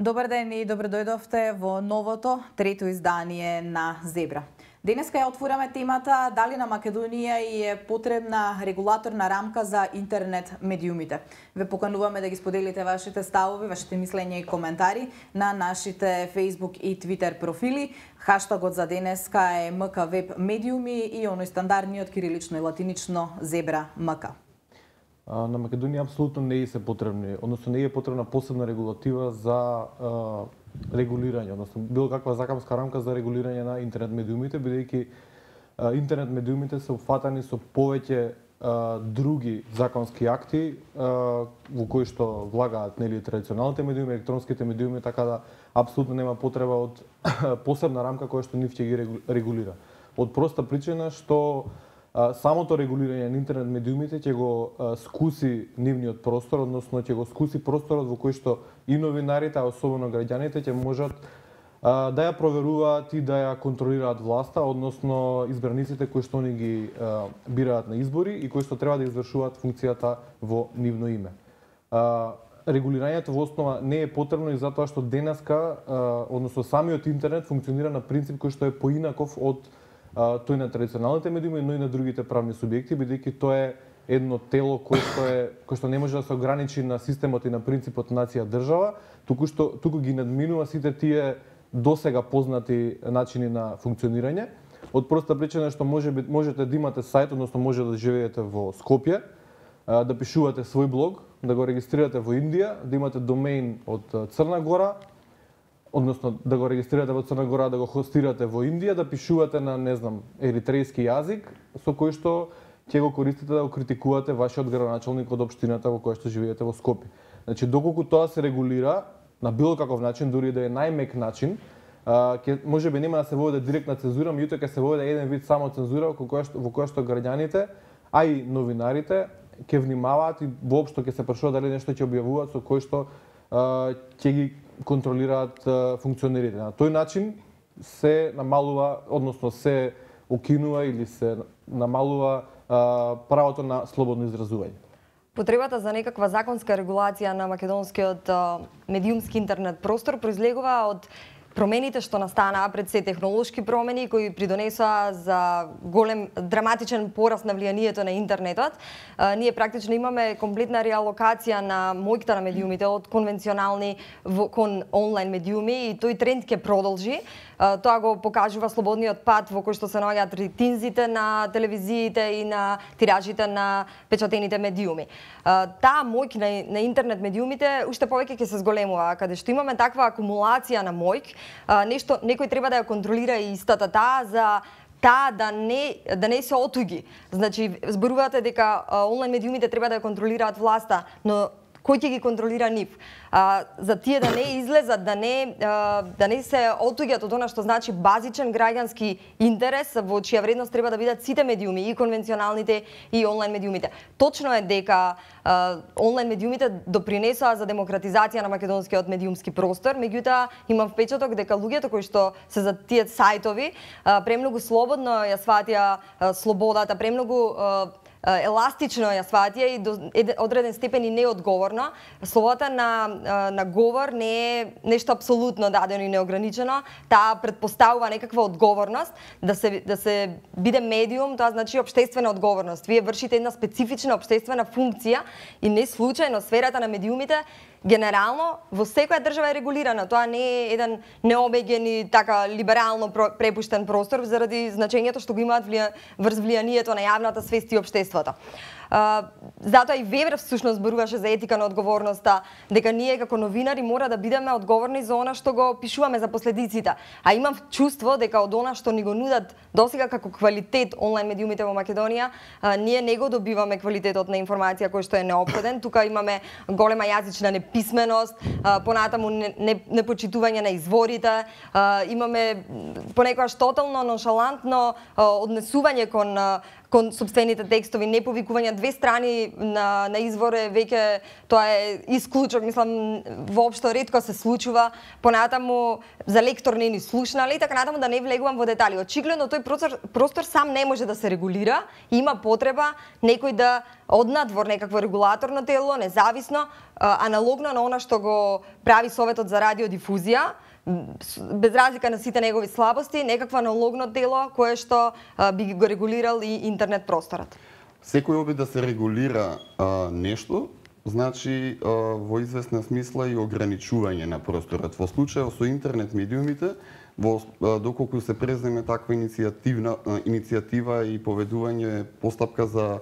Добар ден и добро дојдовте во новото, трето издание на Зебра. Денеска ја отвораме темата дали на Македонија е потребна регулаторна рамка за интернет медиумите. Ве покануваме да ги споделите вашите ставови, вашите мислења и коментари на нашите Facebook и Twitter профили. Хаштагот за денеска е МК Медиуми и оној стандардниот кирилично и латинично Зебра МК. На Македонија апсолутно не е се потребни, односно не е потребна посебна регулатива за регулирање, односно било каква законска рамка за регулирање на интернет медиумите, бидејќи интернет медиумите се опфатани со повеќе други законски акти во кои што влагаат традиционалните медиуми, електронските медиуми, така да апсолутно нема потреба од посебна рамка која што нив ќе ги регулира. Од проста причина што самото регулирање на интернет медиумите ќе го скуси нивниот простор, односно ќе го скуси просторот во кој што и новинарите, а особено граѓаните ќе можат да ја проверуваат и да ја контролираат власта, односно избраниците кои што они ги бираат на избори и кои што треба да извршуваат функцијата во нивно име. Регулирањето во основа не е потребно и затоа што денеска, односно самиот интернет функционира на принцип кој што е поинаков од тој на традиционалните медиуми, но и на другите правни субјекти, бидејќи тоа е едно тело кој што не може да се ограничи на системот и на принципот нација држава, туку ги надминува сите тие досега познати начини на функционирање. Од проста причина што можете да имате сајт, односно може да живеете во Скопје, да пишувате свој блог, да го регистрирате во Индија, да имате домеин од Црна Гора, односно да го регистрирате во Црна Гора, да го хостирате во Индија, да пишувате на, не знам, еритрејски јазик, со кој што ќе го користите да го критикувате вашиот градоначалник од општината во која што живеете во Скопје. Значи, доколку тоа се регулира на било каков начин, дури да е најмек начин, можеби нема да се воведе директна цензура, меѓутоа ќе се воведе еден вид само цензура во која што граѓаните, а и новинарите ќе внимаваат и воопшто ќе се прашуваат дали нешто ќе објавуваат со кој што ќе ги контролираат функционерите. На тој начин се намалува, односно се укинува или се намалува правото на слободно изразување. Потребата за некаква законска регулација на македонскиот медиумски интернет простор произлегува од промените што настанаа пред се технолошки промени кои придонесоа за голем драматичен пораст на влијанието на интернетот. Ние практично имаме комплетна реалокација на моќта на медиумите од конвенционални кон онлайн медиуми и тој тренд ќе продолжи. Тоа го покажува слободниот пат во кој што се наоѓаат рейтинзите на телевизиите и на тиражите на печатените медиуми. Таа моќ на интернет медиумите уште повеќе ќе се зголемува, каде што имаме таква акумулација на моќ, некој треба да ја контролира и истата таа за таа да не се отуги. Значи, зборувате дека онлайн медиумите треба да ја контролираат власта, но кој ќе ги контролира нив? За тие да не излезат, да не се отуѓат од она што значи базичен граѓански интерес во чија вредност треба да бидат сите медиуми, и конвенционалните и онлайн медиумите. Точно е дека онлайн медиумите допринесоа за демократизација на македонскиот медиумски простор, меѓутоа имам впечаток дека луѓето кои што се за тие сајтови премногу слободно ја сватија слободата, премногу еластично ја сватија и до одреден степен и неодговорно. Слободата на говор не е нешто апсолутно дадено и неограничено. Таа предпоставува некаква одговорност. Да се биде медиум, тоа значи општествена одговорност. Вие вршите една специфична општествена функција и не случајно сферата на медиумите генерално во секоја држава е регулирана. Тоа не е еден необеѓен и така либерално препуштен простор заради значењето што го имаат врз влијанието на јавната свест и општеството. Затоа и Вебер всушност зборуваше за етика на одговорноста, дека ние како новинари мора да бидеме одговорни за она што го пишуваме за последиците. А имам чувство дека од она што ни го нудат досега како квалитет онлайн медиумите во Македонија, ние не го добиваме квалитетот на информација кој што е неопходен. Тука имаме голема јазична неписменост, понатаму непочитување на изворите, имаме понекогаш тотално ноншалантно однесување кон кон сопствените текстови, не повикување две страни на изворе, веќе тоа е исклучок, мислам, воопшто ретко се случува. Понатаму за лектор не ни слушнали, така натаму да не влегувам во детали. Очигледно тој простор сам не може да се регулира, има потреба некој да однадвор некакво регулаторно тело, независно, аналогно на она што го прави Советот за радиодифузија, без разлика на сите негови слабости, некакво аналогно тело кое што би го регулирал и интернет просторот. Секој обид да се регулира нешто, значи во известна смисла и ограничување на просторот. Во случајот со интернет медиумите, доколку се преземе таква иницијатива и поведување постапка за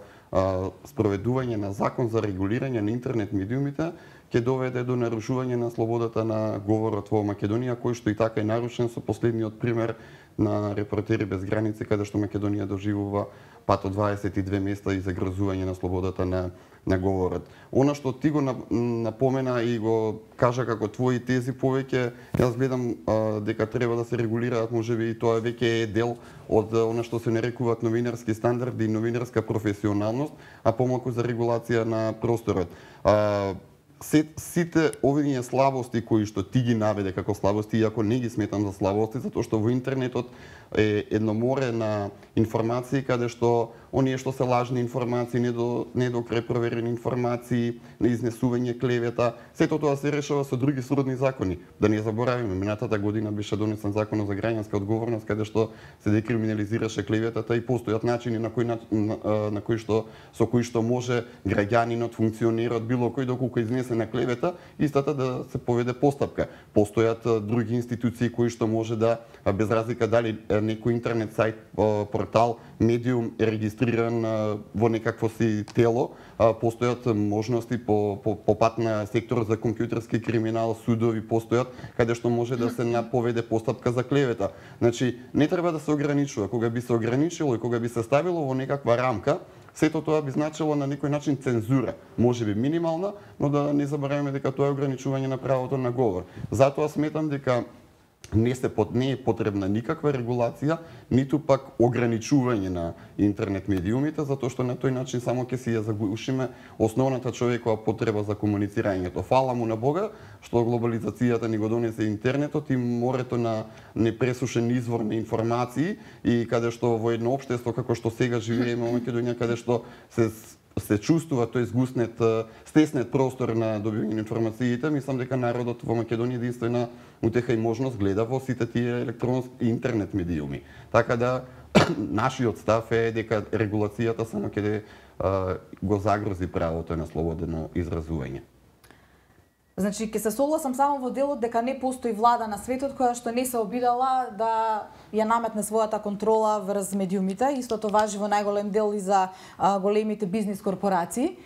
спроведување на закон за регулирање на интернет медиумите, ќе доведе до нарушување на слободата на говорот во Македонија, кој што и така е нарушен со последниот пример на Репортери без граници, каде што Македонија доживува пат од 22 места и загрозување на слободата на говорот. Она што ти го напомена и го кажа како твои тези повеќе, јас гледам дека треба да се регулираат, можеби и тоа веќе е дел од она што се нарекуваат новинарски стандарди и новинарска професионалност, а помалку за регулација на просторот. Сите овие слабости кои што ти ги наведе како слабости, иако не ги сметам за слабости, затоа што во интернетот е едно море на информации каде што оние што се лажни информации, недокрај проверени информации, на изнесување клевета, сето тоа се решава со други сродни закони. Да не заборавиме, минатата година беше донесен законот за граѓанска одговорност, каде што се декриминализираше клеветата и постојат начини со кои што може граѓанинот, функционерот, било кој доколку изнесе на клевета, истата да се поведе постапка. Постојат други институции кои што може да, без разлика дали некој интернет сајт, портал, медиум е регистриран во некакво си тело, постојат можности по пат на секторот за компјутерски криминал, судови постојат, каде што може да се поведе постапка за клевета. Значи, не треба да се ограничува. Кога би се ограничило и кога би се ставило во некаква рамка, сето тоа би значило на некој начин цензура, можеби минимална, но да не забораваме дека тоа е ограничување на правото на говор. Затоа сметам дека не е потребна никаква регулација, ниту пак ограничување на интернет медиумите, затоа што на тој начин само ќе си ја заглушиме основната човекова потреба за комуницирањето. Фала му на Бога што глобализацијата ни го донесе интернетот и морето на непресушен извор на информации и каде што во едно општество како што сега живееме во Македонија, каде што се чувствува тој стеснет простор на добивање на информациите, мислам дека народот во Македонија единствена утеха и можност гледа во сите тие електронски интернет медиуми. Така да нашиот став е дека регулацијата само ќе го загрози правото на слободно изразување. Значи, ќе се согласам само во делот дека не постои влада на светот која што не се обидала да ја наметне својата контрола врз медиумите. Истото важи во најголем дел и за големите бизнис корпорации.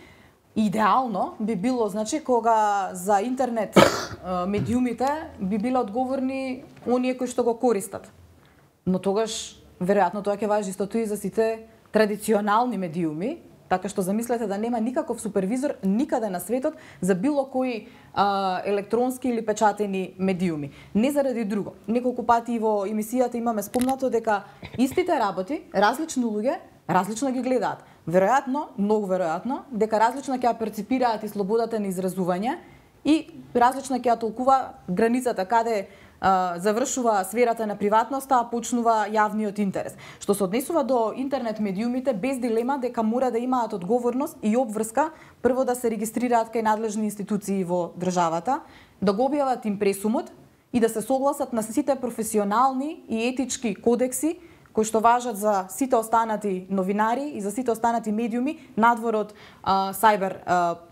Идеално би било, значи, кога за интернет медиумите би биле одговорни оние кои што го користат. Но тогаш, веројатно, тоа ќе важи истото и за сите традиционални медиуми, така што замислете да нема никаков супервизор никаде на светот за било кои електронски или печатени медиуми. Не заради друго. Неколку пати и во емисијата имаме спомнато дека истите работи, различни луѓе, различно ги гледаат. Веројатно, многу веројатно, дека различно ќе ја перципираат и слободата на изразување и различно ќе ја толкува границата каде завршува сферата на приватноста, а почнува јавниот интерес. Што се однесува до интернет медиумите, без дилема дека мора да имаат одговорност и обврска прво да се регистрираат кај надлежни институции во државата, да го објават импресумот и да се согласат на сите професионални и етички кодекси кои што важат за сите останати новинари и за сите останати медиуми надвор од сајбер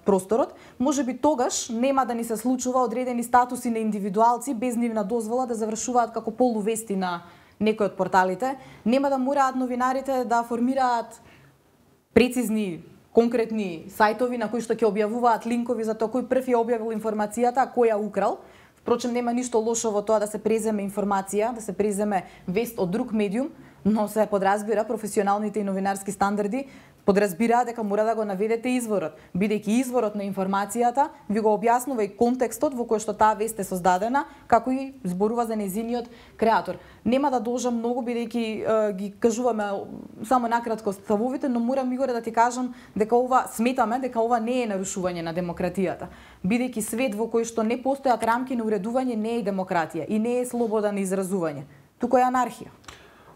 просторот. Можеби тогаш нема да ни се случува одредени статуси на индивидуалци без нивна дозвола да завршуваат како полувести на некој од порталите. Нема да мораат новинарите да формираат прецизни, конкретни сајтови на кои што ќе објавуваат линкови за тоа кој прв ја објавил информацијата, а кој ја украл. Впрочем, нема ништо лошо во тоа да се преземе информација, да се преземе вест од друг медиум, но се подразбира професионалните и новинарски стандарди подразбираат дека мора да го наведете изворот, бидејќи изворот на информацијата ви го објаснува и контекстот во кој што таа вест е создадена, како и зборува за нејзиниот креатор. Нема да должам многу бидејќи ги кажуваме само накратко ставовите, но морам Игоре да ти кажам дека сметаме дека ова не е нарушување на демократијата, бидејќи свет во кој што не постојат рамки на уредување не е демократија и не е слобода на изразување, туку е анархија.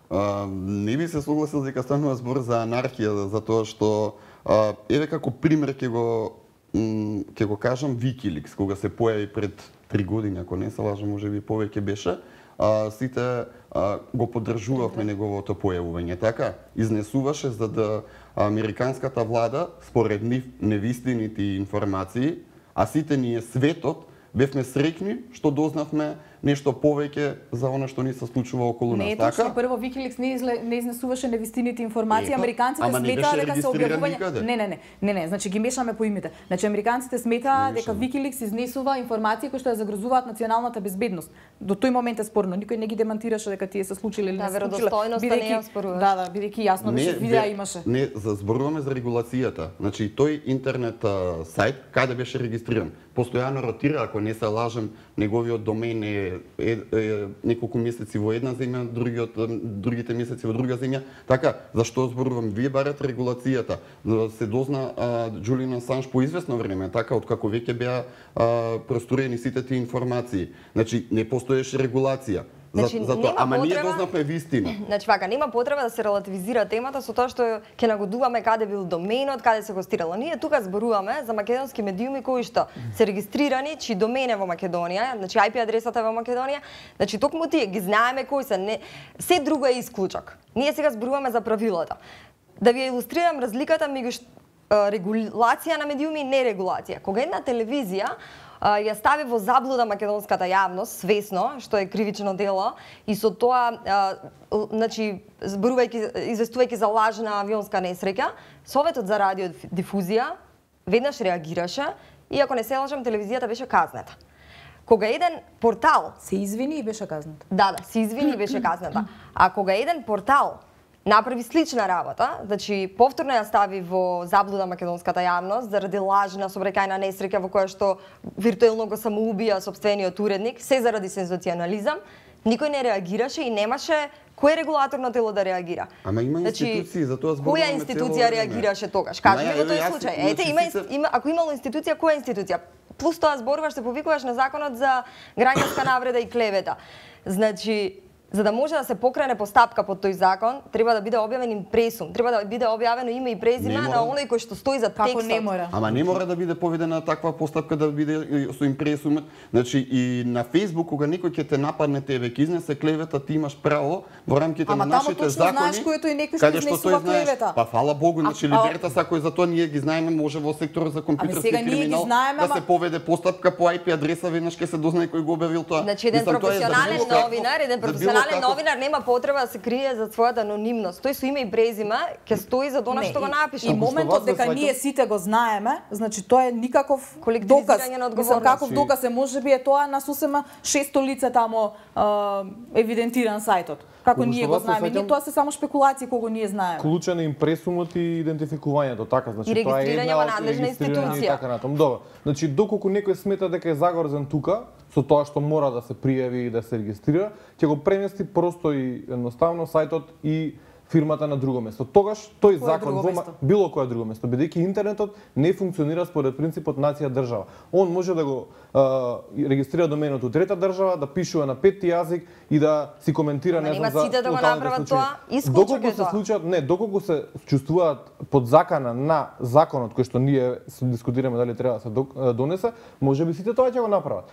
Не би се согласил дека станува збор за анархија, затоа што еве како пример ќе го кажам Wikileaks, кога се појави пред 3 години, ако не се лажам, можеби повеќе беше, сите го поддржувавме неговото појавување, така? Изнесуваше за да американската влада, според нив, невистините информации, а сите ние светот бевме среќни што дознавме нешто повеќе за она што ни се случува околу нас, така? Не е точно, прво Wikileaks не изнесуваше невистините информации, американците сметаа дека се објавување. Не, значи ги мешаме поимите. Значи американците сметаа дека Wikileaks изнесува информации кои што ја загрозуваат националната безбедност. До тој момент е спорно, никој не ги демантираше дека тие се случиле или не се случиле. Веродостојноста не ја споруваш. Да, бидејќи јасно беше, видеа имаше. Не, зборуваме за регулацијата. Значи тој интернет сајт каде беше регистриран? Постојано ротира, ако не се лажам, неговиот домен е неколку месеци во една земја, другите месеци во друга земја. Така, зашто зборувам? Вие барате регулацијата. Се дозна Джулиан Асанж по известно време, така, откако веќе беа простроени сите тие информации. Значи, не постоеше регулација. Затоа, ама ние дознавме вистина. Значи, вака, нема потреба да се релативизира темата со тоа што ќе нагодуваме каде бил доменот, каде се гостирало. Ние тука зборуваме за македонски медиуми кои што се регистрирани, чии домен е во Македонија, значи IP адресата е во Македонија. Значи, токму тие ги знаеме кои се, не се друго е исклучок. Ние сега зборуваме за правилата. Да ви илустрирам разликата меѓу регулација на медиуми и нерегулација. Кога една телевизија ја стави во заблуда македонската јавност свесно, што е кривично дело, и со тоа, значи, известувајќи за лажна авионска несреќа, Советот за радиодифузија веднаш реагираше и ако не се лажам, телевизијата беше казната. Кога еден портал се извини и беше казната. Да, се извини и беше казната. А кога еден портал направи слична работа, значи повторно ја стави во заблуда македонската јавност заради лажна сообраќајна несреќа во која што виртуелно го самоубија сопствениот уредник, се заради сензационализам, никој не реагираше и немаше кој регулаторно тело да реагира. Ама има институции, затоа зборуваме. Која институција реагираше тогаш? Кажи ми во тој случај. Ете, ако имало институција, која институција? Плюс тоа зборуваш, се повикуваш на законот за граѓанска навреда и клевета. Значи, за да може да се покрене постапка под тој закон, треба да биде објавен импресум, треба да биде објавено име и презиме на оној кој што стои за текстот. Како не мора? Ама не мора да биде поведена таква постапка да биде со импресумот. Значи и на Facebook кога некој ќе те нападне тебе, ќе изнесе клевета, ти имаш право во рамките на нашите закони. Ама знаеш кој тој некој што изнесува клевета. Па фала Богу, значи Либертас ако е за тоа ние ги знаеме, може во секторот за компјутерски криминал да се поведе постапка по IP адреса, веднаш ќе се дознае кој го објавил тоа. Значи еден професионален новинар нема потреба да се крие за својата анонимност. Тој со име и презиме ќе стои за она што го напише. И моментот дека ние сите го знаеме, значи тоа е никаков доказ. Мислам, каков доказ е, можеби е тоа на сосема 600 лица тамо евидентиран сајтот. Како ние го знаеме, ние тоа се само спекулации кога ние знаеме. Клучен е импресумот и идентификувањето, така, значи тоа е една од надлежна институција. Добро. Значи доколку некој смета дека е загрозен тука, со тоа што мора да се пријави и да се регистрира, ќе го премести просто и едноставно сајтот и фирмата на друго место. Тогаш тој закон во било кое друго место, бидејќи интернетот не функционира според принципот нација држава. Он може да го регистрира доменот у трета држава, да пишува на петти јазик и да си коментира не знам за сите да го направат тоа, исклучок е тоа. Доколку се чувствуваат под закана на законот кој што ние дискутираме дали треба да се донесе, можеби сите тоа ќе го направат.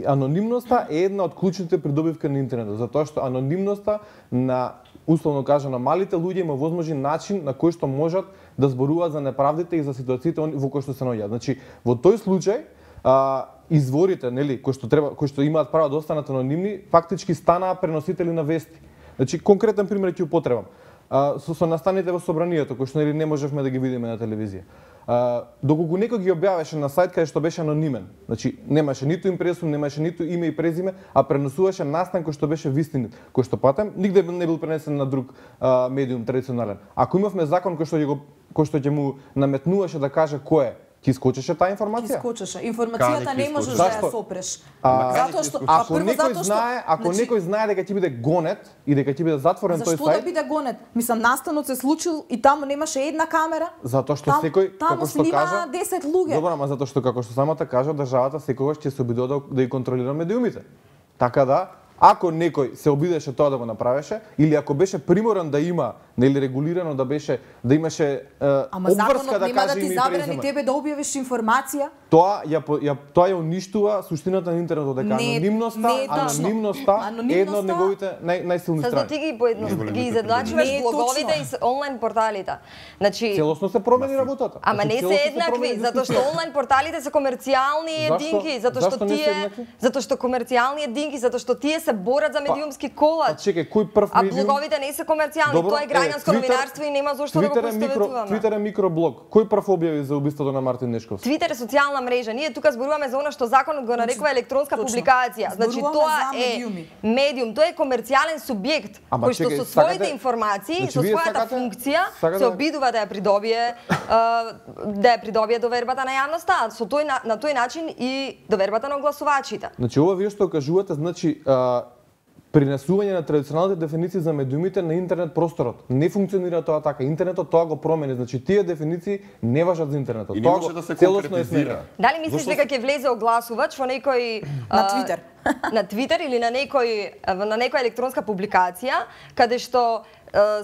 Анонимноста е една од клучните придобивки на интернетот, затоа што анонимноста на условно кажано малите луѓе има возможен начин на кој што можат да зборуваат за неправдите и за ситуациите во кои што се наоѓаат. Значи, во тој случај изворите, нели, кои што имаат право да останат анонимни, фактички станаа преносители на вести. Значи, конкретен пример ќе употребам. со настаните во собранието, кои што нели не можевме да ги видиме на телевизија. Доколку некој ги објавеше на сајт каде што беше анонимен, значи немаше ниту импресум, немаше ниту име и презиме, а пренесуваше настан кој што беше вистинит, кој што патем нигде не бил пренесен на друг медиум традиционален. Ако имавме закон кој што ќе му наметнуваше да каже кој е, ќе искочеше таа информација? Ќе искочеше. Информацијата не можеш да ја сопреш. Затоа што ако некој знае дека ќе биде гонет и дека ќе биде затворен тој сајт. Зашто да биде гонет? Мислам, настанот се случил и таму немаше една камера. Затоа што секој како што кажа 10 луѓе. Добро, ама затоа што како што самата кажа, државата секогаш ќе се обидува да ги контролира медиумите. Така да, ако некој се обидеше тоа да го направеше, или ако беше приморан да има, нели регулирано да имаше обврска да каже име и презиме. Ама законот нема да ти забрани тебе да објавиш информација? Тоа ја уништува суштината на интернетот, дека анонимноста е една од неговите најсилни страни. Зато ти ги изедначуваш блоговите и онлайн порталите. Значи целосно се промени работата. Ама не се еднакви, затоа што онлайн порталите се комерцијални единки, затоа што комерцијални единки, затоа што тие се борат за медиумски колач. Чекај, кој прв медиум? А блоговите не се комерцијални, тоа е граѓанско новинарство и нема зошто да го поистоветуваме. Твитер е микроблог. Кој прв објави за убиството на Мартин Нешковски? Твитер е социјална мрежа. Ние тука зборуваме за она што законот го нарекува електронска публикација. Значи тоа е медиум, тоа е комерцијален субјект кој што со своите информации, со својата функција се обидува да ја придобие довербата на јавноста, на тој начин и довербата на огласувачите. Значи ова вие што кажувате, значи принесување на традиционалните дефиниции за медиумите на интернет просторот. Не функционира тоа така. Интернетот тоа го промени. Значи тие дефиниции не важат за интернетот. Тоа може да се конкретизира. Дали мислиш дека ќе влезе огласувач во некој на Твитер? На Твитер или на некоја електронска публикација каде што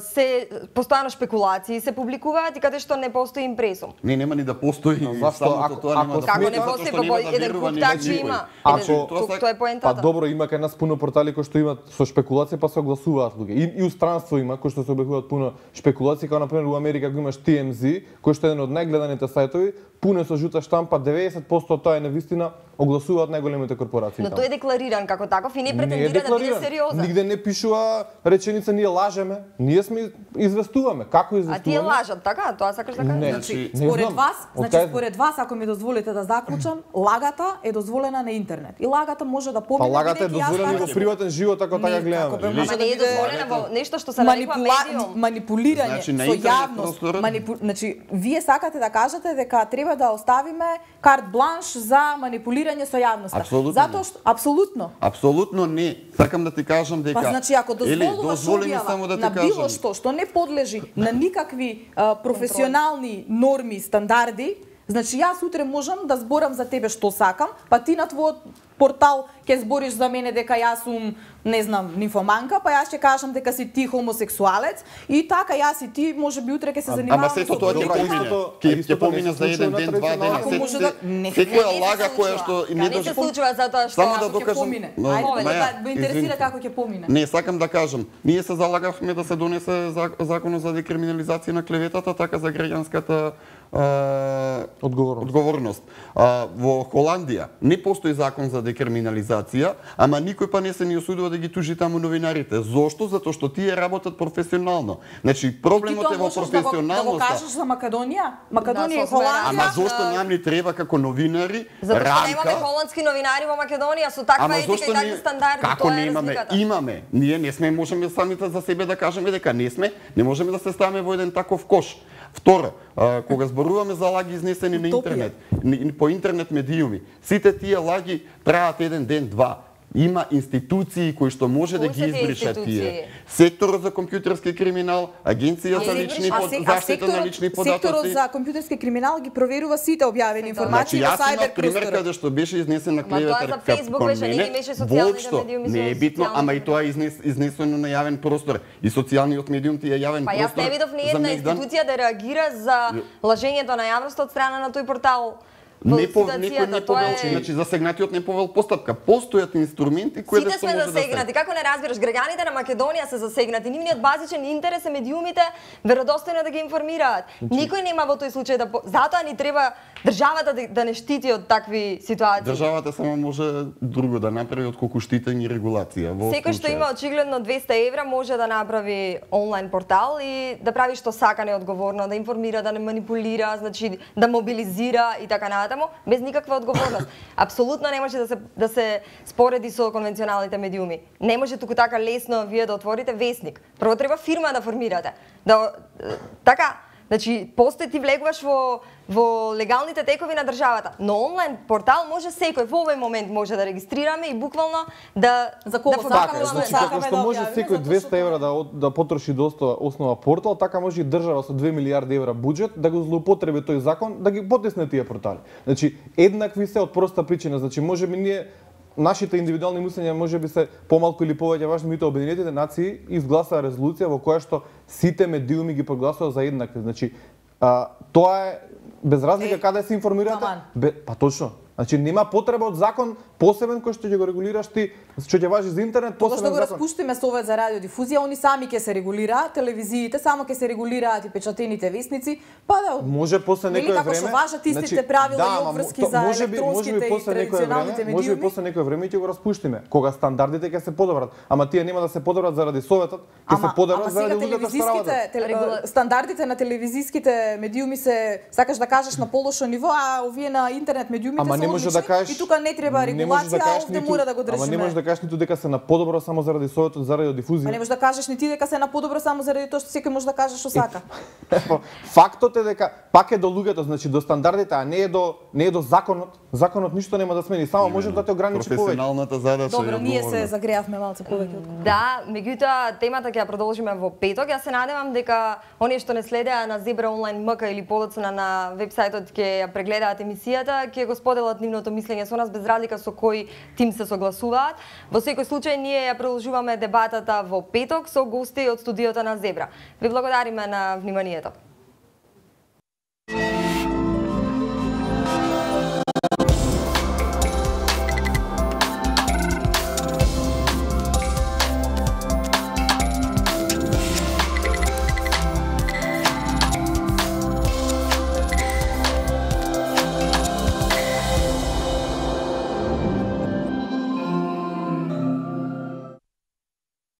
се постојано шпекулации се публикуваат и каде што не постои импресум. Не, нема ни да постои. Како не постои, еден куп такви има. Тоа е поентата. Па добро, има кај нас пуно портали кои што имаат со шпекулација па се огласуваат луѓе. И устранство има кои што се објавуваат пуно шпекулации, како на пример во Америка го имаш TMZ, кој што е еден од најгледаните сајтови, пуно со жута штампа, 90% од тоа е навистина, огласуваат најголемите корпорации. Но тој е деклариран како таков и не претендира да биде сериозен. Нигде не пишува реченица ние лажеме, ние сме известуваме. Како известуваме? А тие лажат, така? Тоа сакаш да кажеш? Значи, според вас, ако ми дозволите да заклучам, лагата е дозволена на интернет. И лагата може да помине. Па лагата е дозволена и во приватен живот, ако така гледаме. Ама не е дозволена во нешто што се нарекува медиум. Манипулирање со јавност. Значи, вие сакате да кажете дека треба да оставиме карт бланш за манипулирање со јавноста. Затоа што апсолутно не. Сакам да ти кажам дека па значи ако дозволуваш објава на било што не подлежи на никакви професионални норми, стандарди, значи јас утре можам да зборам за тебе што сакам, па ти на твојот портал ќе збориш за мене дека јас сум, не знам, нимфоманка, па јас ќе кажам дека си ти хомосексуалец и така јас и ти можеби утре ќе се занимаваме. Ама сето тоа ќе помине за еден ден, два дена. Секоја лага која што не се случува затоа што ќе помине. Ајде, ме интересира како ќе помине. Не, сакам да кажам, ние се залагавме да се донесе законот за декриминализација на клеветата, така за граѓанската одговорност. Во Холандија не постои закон за декриминализација, ама никој па не се ни осудува да ги тужи таму новинарите. Зошто? Затоа што тие работат професионално. Значи проблемот е во професионалноста. Да го кажеш за Македонија? Македонија и Холандија. Ама зошто нам ни треба како новинари затоа што немаме холандски новинари во Македонија со таква етика и такви стандарди. Како не имаме? Имаме. Ние не сме можеме самите за себе да кажеме дека не сме, не можеме да се ставиме во еден таков кош. Второ, кога зборуваме за лаги изнесени на интернет, по интернет медиуми, сите тие лаги траат еден ден, два. Има институции кои што може да ги избришат тие. Секторот за компјутерски криминал, Агенција за заштита на лични податоци. Секторот за компјутерски криминал ги проверува сите објавени информации на просторот. сајбер Пример каде што беше изнесена клевета кон мене, воопшто не е битно, ама и тоа изнесено на јавен простор. И социјалниот медиум ти е јавен простор. Па јас не видов ни една институција да реагира за лажењето на јавноста од страна на тој портал. во Некој ситуацијата. не повел, значи засегнатиот не повел постапка. Постојат инструменти кои да Сите се сме може да засегнати. Како не разбираш? Граѓаните на Македонија се засегнати. Нивниот базичен интерес е медиумите веродостојно да ги информираат. Никој нема во тој случај да затоа ни треба државата да не штити од такви ситуации. Државата само може друго да направи отколку штитење и регулација. Секој што има очигледно 200 евра може да направи онлайн портал и да прави што сака неодговорно, да информира, да не манипулира, значи да мобилизира и така натаму, без никаква одговорност. Апсолутно не може да се спореди со конвенционалните медиуми. Не може туку така лесно вие да отворите весник. Прво треба фирма да формирате. Така, значи постои ти влегуваш во легалните текови на државата, но онлайн портал може секој во овој момент може да регистрираме и буквално да За кого формираме. Значи како што може секој 200 евра да потроши до основа портал, така може и држава со 2 милиарди евра буџет да го злоупотреби тој закон, да ги потисне тие портали. Значи еднакви се од проста причина, значи можеби ние нашите индивидуални мислења можеби се помалку или повеќе важни, меѓутоа Обединетите нации изгласаа резолуција во која што сите медиуми ги прогласува за еднакви. Значи тоа е без разлика каде се информирате. Па точно. Значи нема потреба од закон посебен кој што ќе го регулираш ти, што ќе важи за интернет, посебен закон. Кога што го распуштиме Совет за радиодифузија, они сами ќе се регулираат, телевизиите само ќе се регулираат и печатените весници, па да може после некое време. Како што важат истите правила и обврски за електронските и традиционалните медиуми. Може би после некое време ќе го распуштиме, кога стандардите ќе се подобрат, ама тие нема да се подобрат заради Советот, ќе се подобрат заради луѓето што работат. Стандардите на телевизиските медиуми се сакаш да кажеш на полошо ниво, а овие на интернет медиумите се може да кажеш, и тука не треба регулација, а овде мора да го држиме. Ама не можеш да кажеш ниту дека се на подобро само заради Советот за радиодифузија. А не можеш да кажеш ни ти дека се на подобро само заради тоа што секој може да каже што сака. Фактот е дека пак е до луѓето, значи до стандардите, а не е до законот. Законот ништо нема да смени, само може да те ограничи повеќе. Професионалната задача. Добро, ние се загреавме малку повеќе. Да, меѓутоа темата ќе ја продолжиме во петок. Јас се надевам дека оние што не следеа на Зебра онлайн МК или подоцна на вебсајтот ќе ја прегледаат емисијата, ќе го споделат нивното мислење со нас без разлика со кој тим се согласуваат. Во секој случај ние ја продолжуваме дебатата во петок со гости од студиото на Зебра. Ви благодариме на вниманието.